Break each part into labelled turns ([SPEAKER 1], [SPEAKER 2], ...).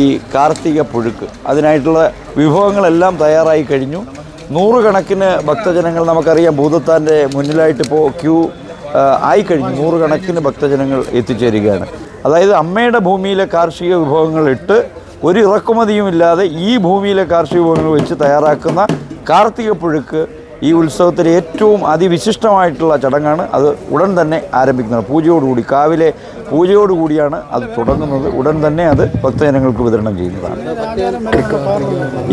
[SPEAKER 1] ഈ കാർത്തിക പുഴുക്ക് അതിനായിട്ടുള്ള വിഭവങ്ങളെല്ലാം തയ്യാറായി കഴിഞ്ഞു. നൂറുകണക്കിന് ഭക്തജനങ്ങൾ, നമുക്കറിയാം ഭൂതത്താൻ്റെ മുന്നിലായിട്ട് ഇപ്പോൾ ക്യൂ ആയിക്കഴിഞ്ഞു. നൂറുകണക്കിന് ഭക്തജനങ്ങൾ എത്തിച്ചേരുകയാണ്. അതായത് അമ്മയുടെ ഭൂമിയിലെ കാർഷിക വിഭവങ്ങൾ ഇട്ട് ഒരു ഇറക്കുമതിയുമില്ലാതെ ഈ ഭൂമിയിലെ കാർഷിക വിഭവങ്ങൾ വെച്ച് തയ്യാറാക്കുന്ന കാർത്തിക പുഴുക്ക് ഈ ഉത്സവത്തിലെ ഏറ്റവും അതിവിശിഷ്ടമായിട്ടുള്ള ചടങ്ങാണ്. അത് ഉടൻ തന്നെ ആരംഭിക്കുന്നത്. പൂജയോടുകൂടി, കാവിലെ പൂജയോടുകൂടിയാണ് അത് തുടങ്ങുന്നത്. ഉടൻ തന്നെ അത് ഭക്തജനങ്ങൾക്ക് വിതരണം ചെയ്യുന്നതാണ്.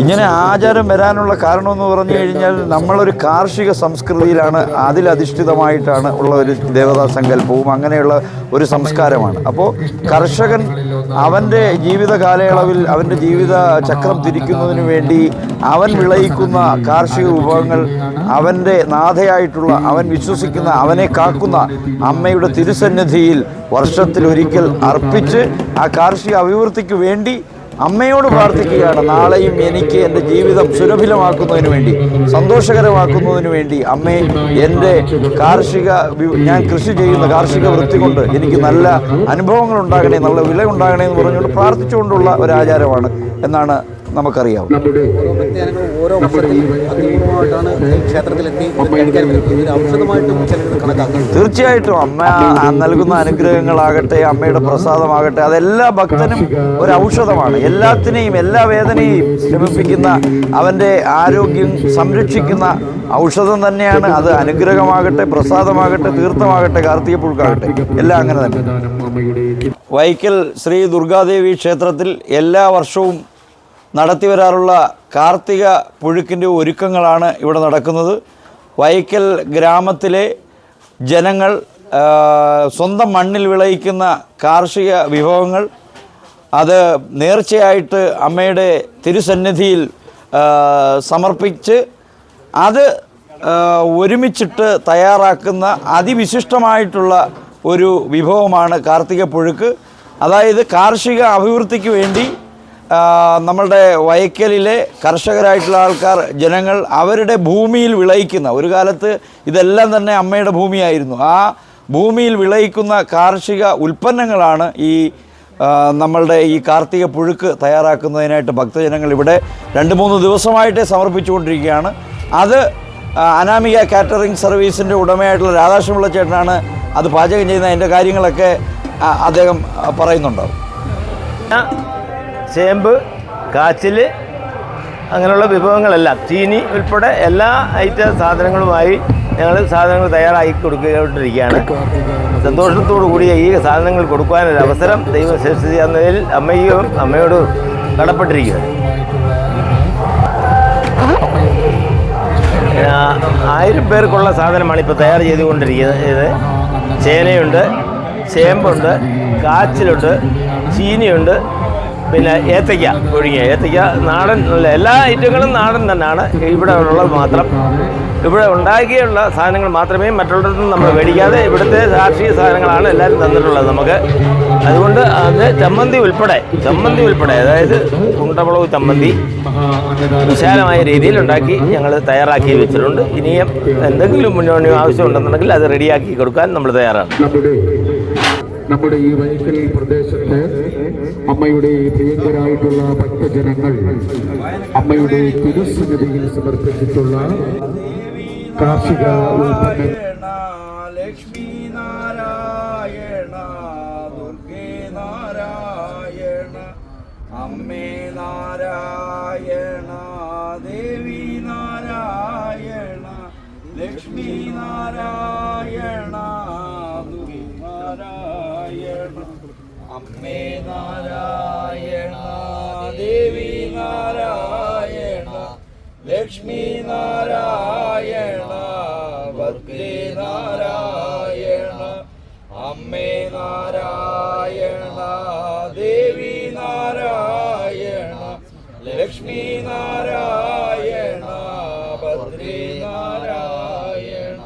[SPEAKER 1] ഇങ്ങനെ ആചാരം വരാനുള്ള കാരണമെന്ന് പറഞ്ഞു കഴിഞ്ഞാൽ നമ്മളൊരു കാർഷിക സംസ്കൃതിയിലാണ്, അതിലധിഷ്ഠിതമായിട്ടാണ് ഉള്ള ഒരു ദേവതാ സങ്കല്പവും അങ്ങനെയുള്ള ഒരു സംസ്കാരമാണ്. അപ്പോൾ കർഷകൻ അവൻ്റെ ജീവിത കാലയളവിൽ അവൻ്റെ ജീവിത ചക്രം തിരിക്കുന്നതിന് വേണ്ടി അവൻ വിളയിക്കുന്ന കാർഷിക വിഭവങ്ങൾ അവൻ്റെ നാഥയായിട്ടുള്ള, അവൻ വിശ്വസിക്കുന്ന, അവനെ കാക്കുന്ന അമ്മയുടെ തിരുസന്നിധിയിൽ വർഷത്തിലൊരിക്കൽ അർപ്പിച്ച് ആ കാർഷിക അഭിവൃദ്ധിക്ക് വേണ്ടി അമ്മയോട് പ്രാർത്ഥിക്കുകയാണ്. നാളെയും എനിക്ക് എൻ്റെ ജീവിതം സുലഭിലമാക്കുന്നതിന് വേണ്ടി, സന്തോഷകരമാക്കുന്നതിന് വേണ്ടി അമ്മേ, എൻ്റെ ഞാൻ കൃഷി ചെയ്യുന്ന കാർഷിക വൃത്തി കൊണ്ട് എനിക്ക് നല്ല അനുഭവങ്ങൾ ഉണ്ടാകണേ, നല്ല വില ഉണ്ടാകണേ എന്ന് പറഞ്ഞുകൊണ്ട് പ്രാർത്ഥിച്ചുകൊണ്ടുള്ള ഒരു ആചാരമാണ് എന്നാണ് നമുക്കറിയാം.
[SPEAKER 2] ഓരോ ക്ഷേത്രത്തിലെത്തി
[SPEAKER 1] തീർച്ചയായിട്ടും അമ്മ നൽകുന്ന അനുഗ്രഹങ്ങളാകട്ടെ, അമ്മയുടെ പ്രസാദമാകട്ടെ, അതെല്ലാ ഭക്തനും ഒരു ഔഷധമാണ്. എല്ലാത്തിനെയും, എല്ലാ വേദനയും ശമിപ്പിക്കുന്ന, അവൻ്റെ ആരോഗ്യം സംരക്ഷിക്കുന്ന ഔഷധം തന്നെയാണ് അത്. അനുഗ്രഹമാകട്ടെ, പ്രസാദമാകട്ടെ, തീർത്ഥമാകട്ടെ, കാർത്തിക പുഴുക്കാകട്ടെ, എല്ലാം അങ്ങനെ തന്നെ. വൈക്കൽ ശ്രീ ദുർഗാദേവി ക്ഷേത്രത്തിൽ എല്ലാ വർഷവും നടത്തി വരാറുള്ള കാർത്തിക പുഴുക്കിൻ്റെ ഒരുക്കങ്ങളാണ് ഇവിടെ നടക്കുന്നത്. വൈക്കൽ ഗ്രാമത്തിലെ ജനങ്ങൾ സ്വന്തം മണ്ണിൽ വിളയിക്കുന്ന കാർഷിക വിഭവങ്ങൾ അത് നേർച്ചയായിട്ട് അമ്മയുടെ തിരുസന്നിധിയിൽ സമർപ്പിച്ച് അത് ഒരുമിച്ചിട്ട് തയ്യാറാക്കുന്ന അതിവിശിഷ്ടമായിട്ടുള്ള ഒരു വിഭവമാണ് കാർത്തിക പുഴുക്ക്. അതായത് കാർഷിക അഭിവൃദ്ധിക്ക് വേണ്ടി നമ്മളുടെ വയക്കലിലെ കർഷകരായിട്ടുള്ള ആൾക്കാർ, ജനങ്ങൾ അവരുടെ ഭൂമിയിൽ വിളയിക്കുന്ന, ഒരു കാലത്ത് ഇതെല്ലാം തന്നെ അമ്മയുടെ ഭൂമിയായിരുന്നു, ആ ഭൂമിയിൽ വിളയിക്കുന്ന കാർഷിക ഉൽപ്പന്നങ്ങളാണ് നമ്മളുടെ ഈ കാർത്തിക പുഴുക്ക് തയ്യാറാക്കുന്നതിനായിട്ട് ഭക്തജനങ്ങൾ ഇവിടെ 2-3 ദിവസമായിട്ട് സമർപ്പിച്ചുകൊണ്ടിരിക്കുകയാണ്. അത് അനാമിക കാറ്ററിംഗ് സർവീസിൻ്റെ ഉടമയായിട്ടുള്ള രാധാകൃഷ്ണപിള്ള ചേട്ടനാണ് അത് പാചകം ചെയ്യുന്ന. അതിൻ്റെ കാര്യങ്ങളൊക്കെ അദ്ദേഹം പറയുന്നുണ്ടാവും.
[SPEAKER 3] ചേമ്പ്, കാച്ചിൽ, അങ്ങനെയുള്ള വിഭവങ്ങളെല്ലാം, ചീനി ഉൾപ്പെടെ എല്ലാ സാധനങ്ങളുമായി ഞങ്ങൾ സാധനങ്ങൾ തയ്യാറാക്കി കൊടുക്കൊണ്ടിരിക്കുകയാണ്. സന്തോഷത്തോടു കൂടി ഈ സാധനങ്ങൾ കൊടുക്കുവാനൊരു അവസരം ദൈവം സൃഷ്ടിച്ചു തന്നതിൽ അമ്മയോട് കടപ്പെട്ടിരിക്കുകയാണ്. 1000 പേർക്കുള്ള സാധനമാണ് ഇപ്പോൾ തയ്യാർ ചെയ്തുകൊണ്ടിരിക്കുന്നത്. ചേനയുണ്ട്, ചേമ്പുണ്ട്, കാച്ചിലുണ്ട്, ചീനിയുണ്ട്, പിന്നെ ഏത്തയ്ക്ക, ഒഴുകിയ ഏത്തയ്ക്ക, നാടൻ, എല്ലാ ഐറ്റങ്ങളും നാടൻ തന്നെയാണ്. ഇവിടെ ഉള്ളത് മാത്രം, ഇവിടെ ഉണ്ടാക്കിയുള്ള സാധനങ്ങൾ മാത്രമേ മറ്റുള്ളവരിൽ നമ്മൾ മേടിക്കാതെ ഇവിടുത്തെ കാർഷിക സാധനങ്ങളാണ് എല്ലാവരും തന്നിട്ടുള്ളത് നമുക്ക്. അതുകൊണ്ട് അത് ചമ്മന്തി ഉൾപ്പെടെ അതായത് ഉണ്ടമുളക് ചമ്മന്തി വിശാലമായ രീതിയിൽ ഉണ്ടാക്കി ഞങ്ങൾ തയ്യാറാക്കി വെച്ചിട്ടുണ്ട്. ഇനിയും എന്തെങ്കിലും മുന്നോട്ട് ആവശ്യമുണ്ടെന്നുണ്ടെങ്കിൽ അത് റെഡിയാക്കി കൊടുക്കാൻ നമ്മൾ തയ്യാറാണ്.
[SPEAKER 4] നമ്മുടെ ഈ വൈക്കൽ പ്രദേശത്ത് അമ്മയുടെ പ്രിയങ്കരായിട്ടുള്ള ഭക്തജനങ്ങൾ അമ്മയുടെ തിരുസന്നിധിയിൽ സമർപ്പിച്ചിട്ടുള്ള കാർഷിക ഉൽപ്പന്നങ്ങൾ
[SPEAKER 1] ലക്ഷ്മി നാരായണ, ദുർഗേ നാരായണ, അമ്മേ നാരായണ, ദേവി നാരായണ, ലക്ഷ്മി നാരായണ, അമ്മേ നാരായണ, ദേവി നാരായണ, ലക്ഷ്മി നാരായണ, ഭദ്രേ നാരായണ, അമ്മേ നാരായണ, ദേവി നാരായണ, ലക്ഷ്മി നാരായണ, ഭദ്രേ നാരായണ,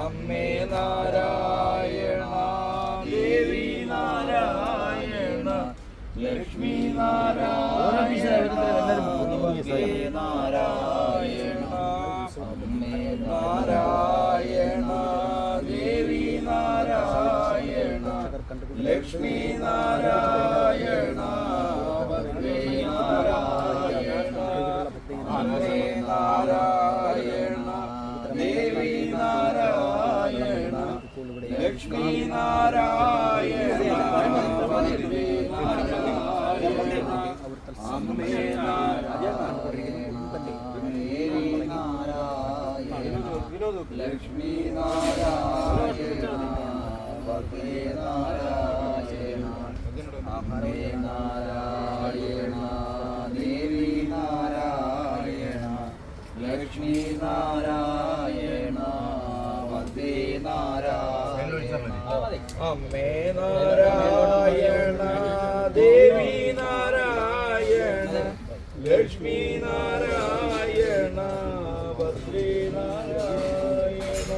[SPEAKER 1] അമ്മേ നാരായണ, ദേവി നാരായണ, ലക്ഷ്മി നാരായണ, നാരായണ, അമ്മേ നാരായണ, ദേവി നാരായണ, ലക്ഷ്മി നാരായണ,
[SPEAKER 2] ലക്ഷ്മി നാരായണ ഭദ്രേ നാരായണ അമ്മേ നാരായണ ദേവി നാരായണ ലക്ഷ്മി നാരായണ ഭദ്രേ നാരായണ അമ്മേ നാരായണ ദേവി നാരായണ ലക്ഷ്മി നാരായണ ഭദ്രേ നാരായണ.